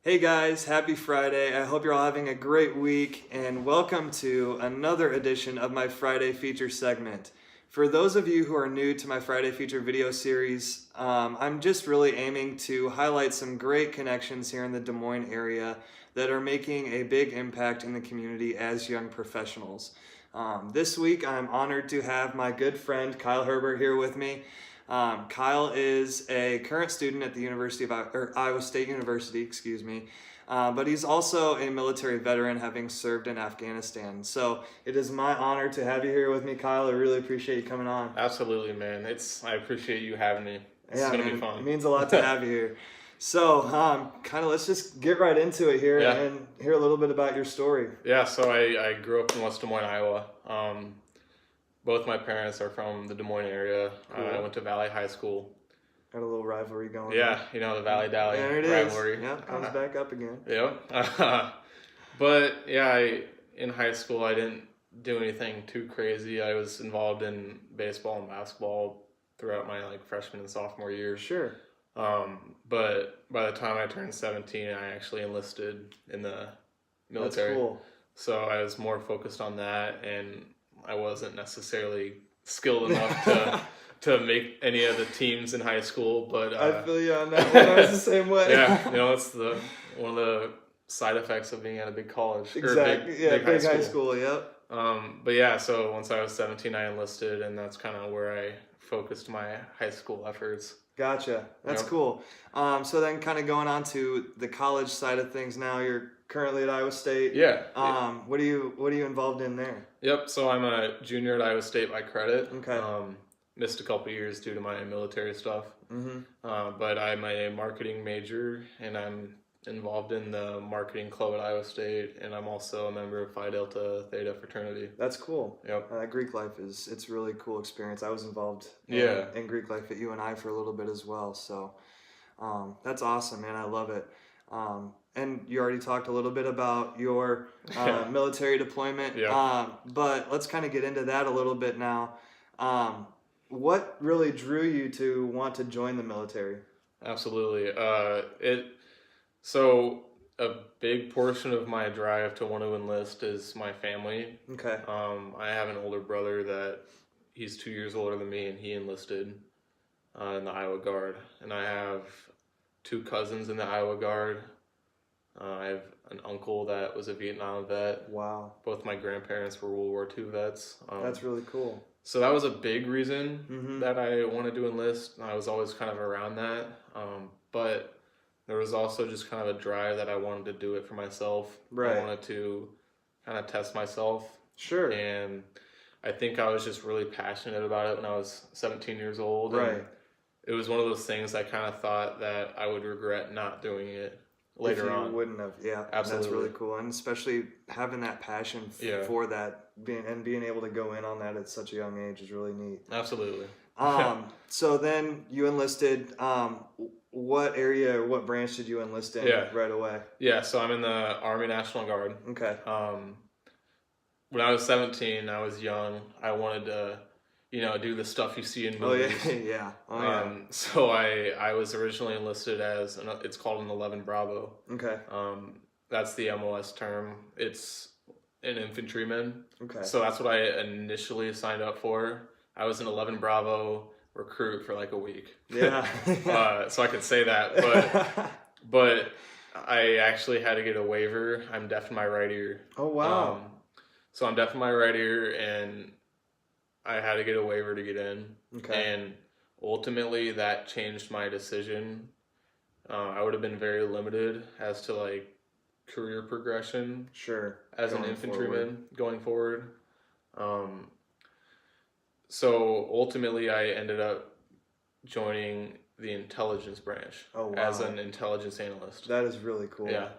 Hey guys, happy Friday. I hope you're all having a great week and welcome to another edition of my Friday feature segment. For those of you who are new to my Friday feature video series, I'm just really aiming to highlight some great connections here in the Des Moines area that are making a big impact in the community as young professionals. This week, I'm honored to have my good friend Kyle Herbert here with me. Kyle is a current student at the Iowa State University, excuse me, but he's also a military veteran having served in Afghanistan. So it is my honor to have you here with me, Kyle. I really appreciate you coming on. Absolutely, man. I appreciate you having me. It's gonna be fun. It means a lot to have you here. So, kind of let's just get right into it here and hear a little bit about your story. Yeah, so I grew up in West Des Moines, Iowa. Both my parents are from the Des Moines area. Cool. I went to Valley High School. Got a little rivalry going. Yeah, you know, the Valley Dally rivalry. Yeah, comes back up again. Yep. But yeah, in high school I didn't do anything too crazy. I was involved in baseball and basketball throughout my freshman and sophomore years. Sure. But by the time I turned 17, I actually enlisted in the military. That's cool. So I was more focused on that, and I wasn't necessarily skilled enough to make any of the teams in high school. But I feel you on that one. I was the same way. Yeah, you know, it's one of the side effects of being at a big college. Exactly. Big high school. Yep. But yeah, so once I was 17, I enlisted, and that's kind of where I focused my high school efforts. Gotcha. That's cool. So then kind of going on to the college side of things now, you're currently at Iowa State. Yeah. What are you involved in there? Yep. So I'm a junior at Iowa State by credit. Okay. Missed a couple years due to my military stuff. Mm-hmm. But I'm a marketing major, and I'm involved in the marketing club at Iowa State, and I'm also a member of Phi Delta Theta fraternity. That's cool. Yep. Greek life it's a really cool experience. I was involved in Greek life at UNI for a little bit as well. So that's awesome, man. I love it. And you already talked a little bit about your military deployment. Yeah. But let's kind of get into that a little bit now. What really drew you to want to join the military? Absolutely. So a big portion of my drive to want to enlist is my family. Okay. I have an older brother that he's 2 years older than me, and he enlisted in the Iowa Guard. And I have two cousins in the Iowa Guard. I have an uncle that was a Vietnam vet. Wow. Both my grandparents were World War II vets. That's really cool. So that was a big reason that I wanted to enlist. I was always kind of around that. But there was also just kind of a drive that I wanted to do it for myself. Right. I wanted to kind of test myself. Sure. And I think I was just really passionate about it when I was 17 years old. Right. And it was one of those things I kind of thought that I would regret not doing it later on. Wouldn't have. Yeah. Absolutely. That's really cool. And especially having that passion for that being able to go in on that at such a young age is really neat. Absolutely. So then you enlisted. What area or what branch did you enlist in right away? Yeah, so I'm in the Army National Guard. Okay. When I was 17, I was young. I wanted to, do the stuff you see in movies. Yeah. So I was originally enlisted as, it's called an 11 Bravo. Okay. That's the MOS term. It's an infantryman. Okay. So that's what I initially signed up for. I was an 11 Bravo recruit for like a week. Yeah. So I could say that, but I actually had to get a waiver. I'm deaf in my right ear. Oh wow. So I'm deaf in my right ear, and I had to get a waiver to get in. Okay. And ultimately that changed my decision. I would have been very limited as to career progression. Sure. As an infantryman going forward. So ultimately, I ended up joining the intelligence branch as an intelligence analyst. That is really cool. Yeah.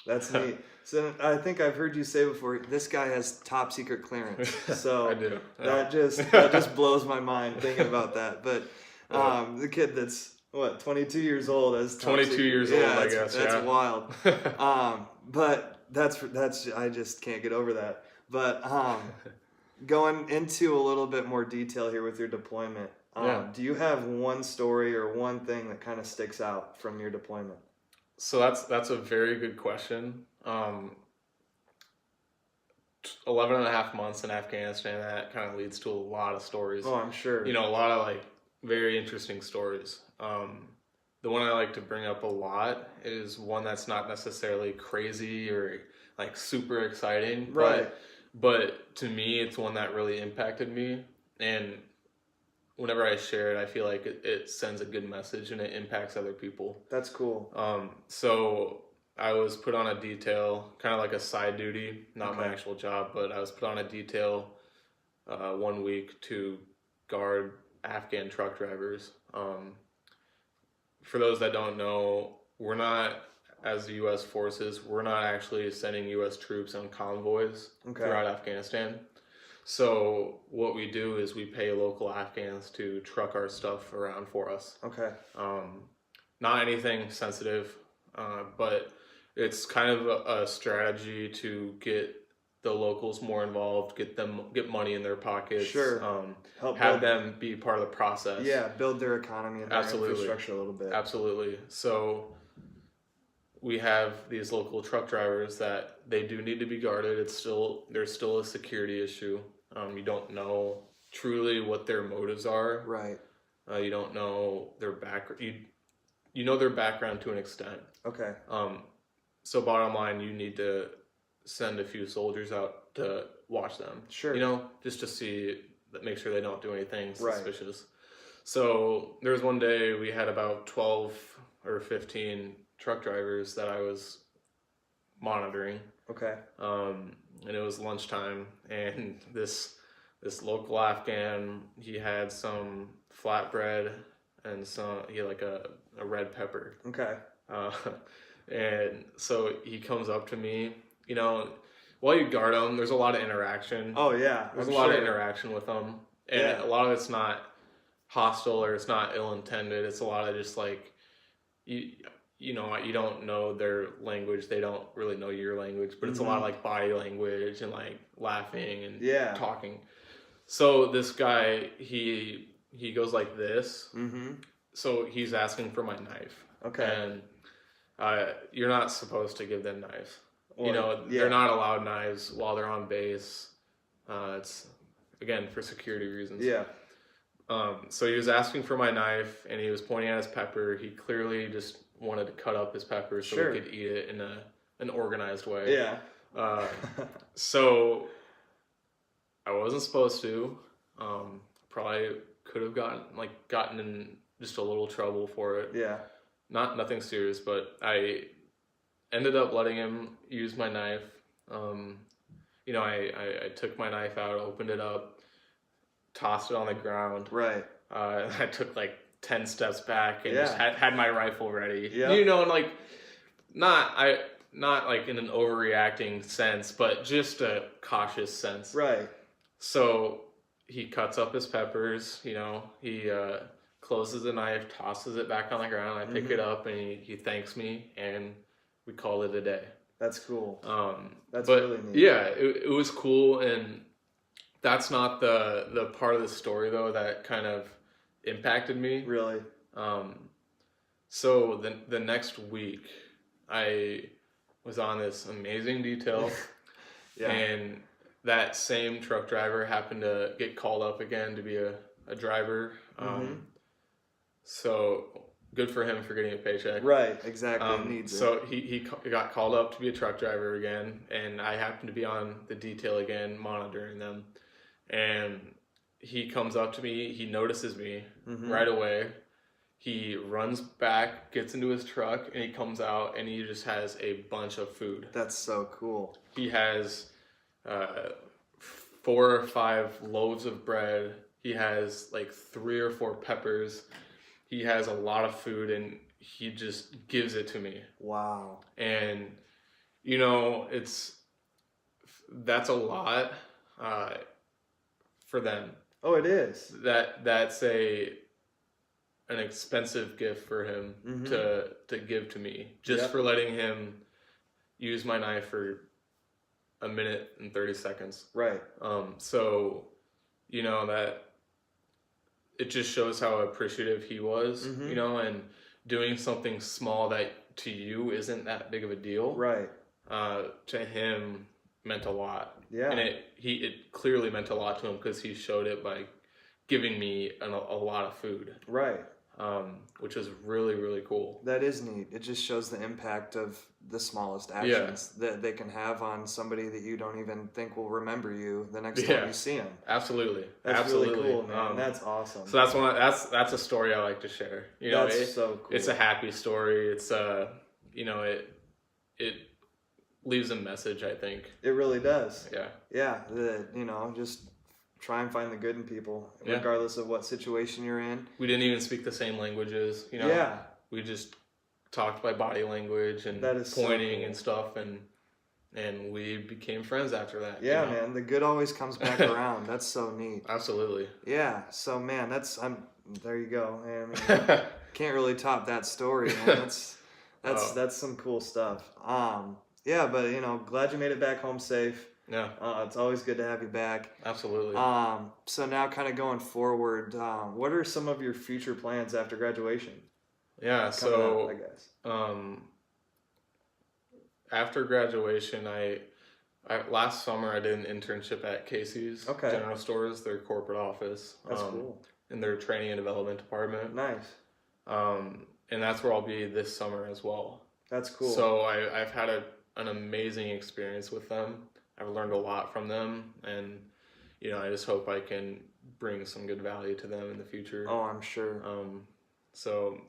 That's neat. So I think I've heard you say before, this guy has top secret clearance. So I do. That just blows my mind thinking about that. But the kid that's 22 years old as 22 years old, I guess. That's wild. But that's I just can't get over that. But going into a little bit more detail here with your deployment, do you have one story or one thing that kind of sticks out from your deployment? So that's a very good question. 11 and a half months in Afghanistan, that kind of leads to a lot of stories. Oh, I'm sure. A lot of like very interesting stories. The one I like to bring up a lot is one that's not necessarily crazy or like super exciting, Right. but to me, it's one that really impacted me. And whenever I share it, I feel like it sends a good message and it impacts other people. That's cool. So I was put on a detail, kind of like a side duty, not my actual job, but I was put on a detail 1 week to guard Afghan truck drivers. For those that don't know, we're not, as the U.S. forces, we're not actually sending U.S. troops on convoys throughout Afghanistan. So what we do is we pay local Afghans to truck our stuff around for us. Okay. Not anything sensitive, but it's kind of a strategy to get the locals more involved, get money in their pockets. Sure. Have them be part of the process. Yeah, build their economy and their infrastructure a little bit. Absolutely. So we have these local truck drivers that they do need to be guarded. There's still a security issue. You don't know truly what their motives are. Right. You don't know their you know their background to an extent. Okay. So bottom line, you need to send a few soldiers out to watch them. Sure. Just to make sure they don't do anything suspicious. Right. So there was one day we had about 12 or 15 truck drivers that I was monitoring. Okay. And it was lunchtime, and this local Afghan, he had some flatbread and he had like a red pepper. Okay. And so he comes up to me. While you guard them, there's a lot of interaction. Oh yeah, there's a lot of interaction with them, and a lot of it's not hostile or it's not ill-intended. It's a lot of just like you don't know their language, they don't really know your language, but it's a lot of like body language and like laughing and talking. So this guy, he goes like this. So he's asking for my knife. Okay. And you're not supposed to give them knives. They're not allowed knives while they're on base. It's again for security reasons. Yeah. So he was asking for my knife, and he was pointing at his pepper. He clearly just wanted to cut up his pepper so we could eat it in an organized way. Yeah. So I wasn't supposed to. Probably could have gotten in just a little trouble for it. Yeah. Nothing serious, but I ended up letting him use my knife. I took my knife out, opened it up, tossed it on the ground. Right. I took like 10 steps back and just had my rifle ready. Yeah. And like not like in an overreacting sense, but just a cautious sense. Right. So he cuts up his peppers, he closes the knife, tosses it back on the ground. I pick it up, and he thanks me, and we call it a day. That's cool. That's but really neat. Yeah, it was cool, and that's not the part of the story though that kind of impacted me. Really. So the next week, I was on this amazing detail, and that same truck driver happened to get called up again to be a driver. So good for him for getting a paycheck. Right, exactly. So he got called up to be a truck driver again, and I happened to be on the detail again, monitoring them. And he comes up to me, he notices me right away. He runs back, gets into his truck, and he comes out, and he just has a bunch of food. That's so cool. He has 4 or 5 loaves of bread. He has like 3 or 4 peppers. He has a lot of food, and he just gives it to me. Wow. And that's a lot for them. Oh, it is. That's an expensive gift for him to give to me, just for letting him use my knife for 1 minute and 30 seconds. Right. So that it just shows how appreciative he was, and doing something small that to you isn't that big of a deal, Right. To him meant a lot. Yeah. And it clearly meant a lot to him because he showed it by giving me a lot of food. Right. Which is really, really cool. That is neat. It just shows the impact of the smallest actions that they can have on somebody that you don't even think will remember you the next time you see them. Absolutely. That's Absolutely. really cool, man. That's awesome. So that's a story I like to share. You know, that's so cool. It's a happy story. It's you know, it leaves a message, I think. It really does. Yeah. Yeah. You know, just try and find the good in people, regardless of what situation you're in. We didn't even speak the same languages, you know. Yeah. We just talked by body language and pointing so cool. and stuff, and we became friends after that. Yeah, you know? man. The good always comes back around. That's so neat. Absolutely. Yeah. So, man, there you go. I mean, can't really top that story, man. That's some cool stuff. Yeah, but you know, glad you made it back home safe. Yeah. It's always good to have you back. Absolutely. So now kind of going forward, what are some of your future plans after graduation? Yeah, so I guess. After graduation, I last summer I did an internship at Casey's General Stores, their corporate office. That's cool. In their training and development department. Nice. And that's where I'll be this summer as well. That's cool. So I've had an amazing experience with them. I've learned a lot from them, and you know, I just hope I can bring some good value to them in the future. Oh, I'm sure. So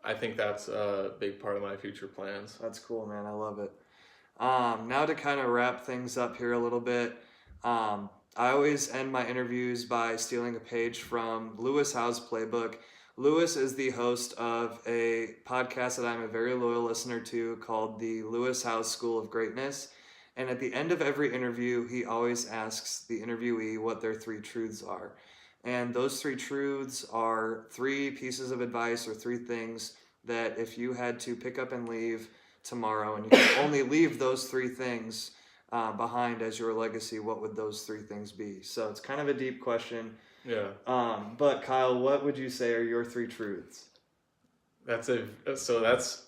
I think that's a big part of my future plans. That's cool, man. I love it. Now to kind of wrap things up here a little bit, I always end my interviews by stealing a page from Lewis Howe's playbook. Lewis is the host of a podcast that I'm a very loyal listener to called the Lewis Howe School of Greatness. And at the end of every interview, he always asks the interviewee what their 3 truths are. And those 3 truths are 3 pieces of advice or 3 things that if you had to pick up and leave tomorrow and you could only leave those 3 things behind as your legacy, what would those 3 things be? So it's kind of a deep question. Yeah. But Kyle, what would you say are your 3 truths?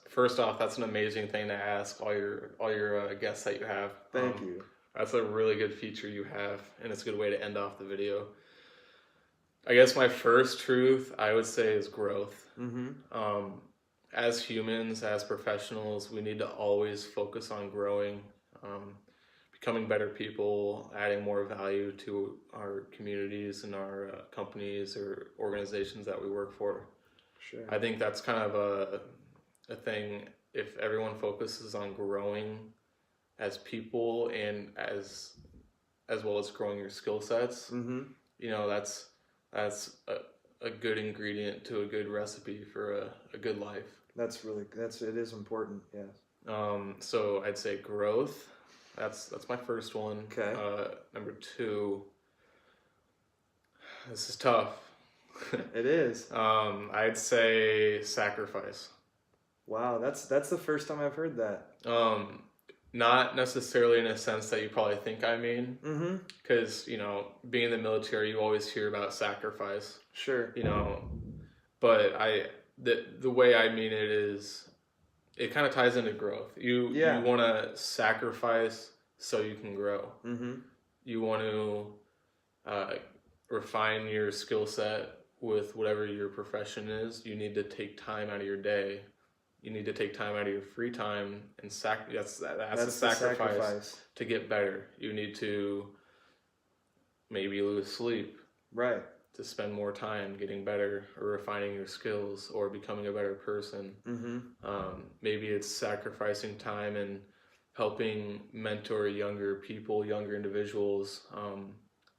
First off, that's an amazing thing to ask all your guests that you have. Thank you. That's a really good feature you have, and it's a good way to end off the video. I guess my first truth I would say is growth. Mm-hmm. As humans, as professionals, we need to always focus on growing, becoming better people, adding more value to our communities and our companies or organizations that we work for. Sure. I think that's kind of a thing. If everyone focuses on growing as people and as well as growing your skill sets, mm-hmm. you know, that's a good ingredient to a good recipe for a good life. It is important. Yes. So I'd say growth. That's my first one. Okay. Number 2. This is tough. It is. I'd say sacrifice. Wow, that's the first time I've heard that. Not necessarily in a sense that you probably think I mean. Mm-hmm. Because, you know, being in the military, you always hear about sacrifice. Sure. You know, but the way I mean it is, it kind of ties into growth. You want to sacrifice so you can grow. Mm-hmm. You want to refine your skill set with whatever your profession is. You need to take time out of your day. You need to take time out of your free time and that's a sacrifice to get better. You need to maybe lose sleep. Right. To spend more time getting better or refining your skills or becoming a better person. Mm-hmm. Maybe it's sacrificing time and helping mentor younger people, younger individuals.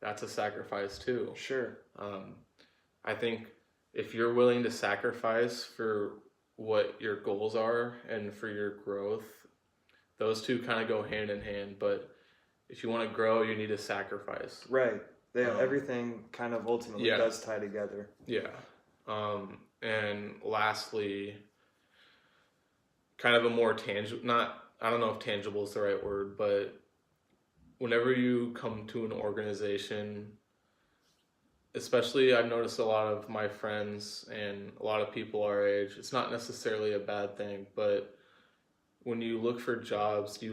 That's a sacrifice too. Sure. I think if you're willing to sacrifice for what your goals are and for your growth, those two kind of go hand in hand. But if you want to grow, you need to sacrifice. Right. Everything kind of ultimately does tie together. Yeah. And lastly, kind of a more tangible, I don't know if tangible is the right word, but whenever you come to an organization, especially I've noticed a lot of my friends and a lot of people our age, it's not necessarily a bad thing, but when you look for jobs, a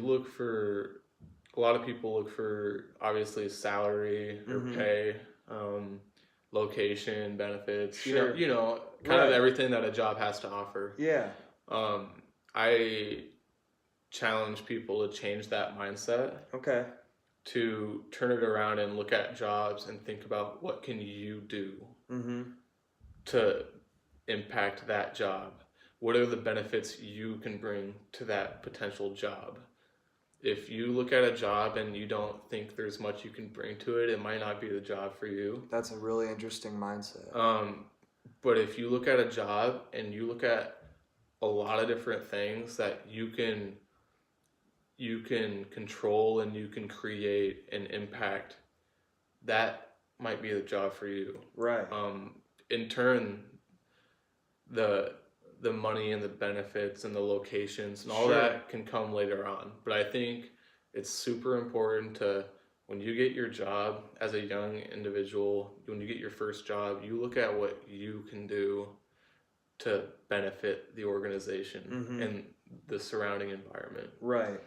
lot of people look for obviously salary or pay, location, benefits, Sure. kind of everything that a job has to offer. Yeah. I challenge people to change that mindset. Okay. To turn it around and look at jobs and think about what can you do to impact that job. What are the benefits you can bring to that potential job? If you look at a job and you don't think there's much you can bring to it, it might not be the job for you. That's a really interesting mindset. But if you look at a job and you look at a lot of different things that you can control and you can create and impact, that might be the job for you. Right. In turn, the money and the benefits and the locations and all that can come later on. But I think it's super important to, when you get your job as a young individual, when you get your first job, you look at what you can do to benefit the organization and the surrounding environment. Right.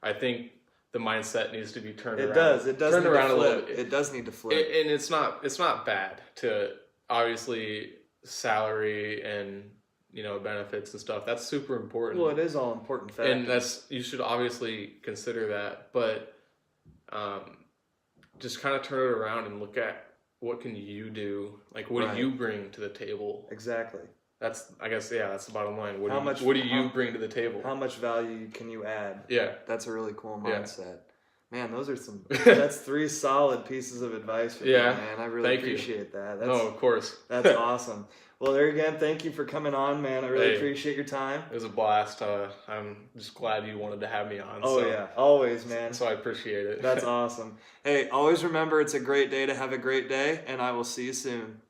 I think the mindset needs to be turned around. It does turn need around to flip. a little bit. It does need to flip. And it's not bad to, obviously, salary and benefits and stuff. That's super important. Well, it is all important factors. And you should obviously consider that, but just kind of turn it around and look at what can you do, like what do you bring to the table. Exactly. That's the bottom line. What do you bring to the table? How much value can you add? Yeah. That's a really cool mindset. Man, those are that's 3 solid pieces of advice for me, man. I really appreciate that. No, of course. That's awesome. Well, there again, thank you for coming on, man. I really appreciate your time. It was a blast. I'm just glad you wanted to have me on. Oh, yeah. Always, man. So I appreciate it. That's awesome. Hey, always remember it's a great day to have a great day, and I will see you soon.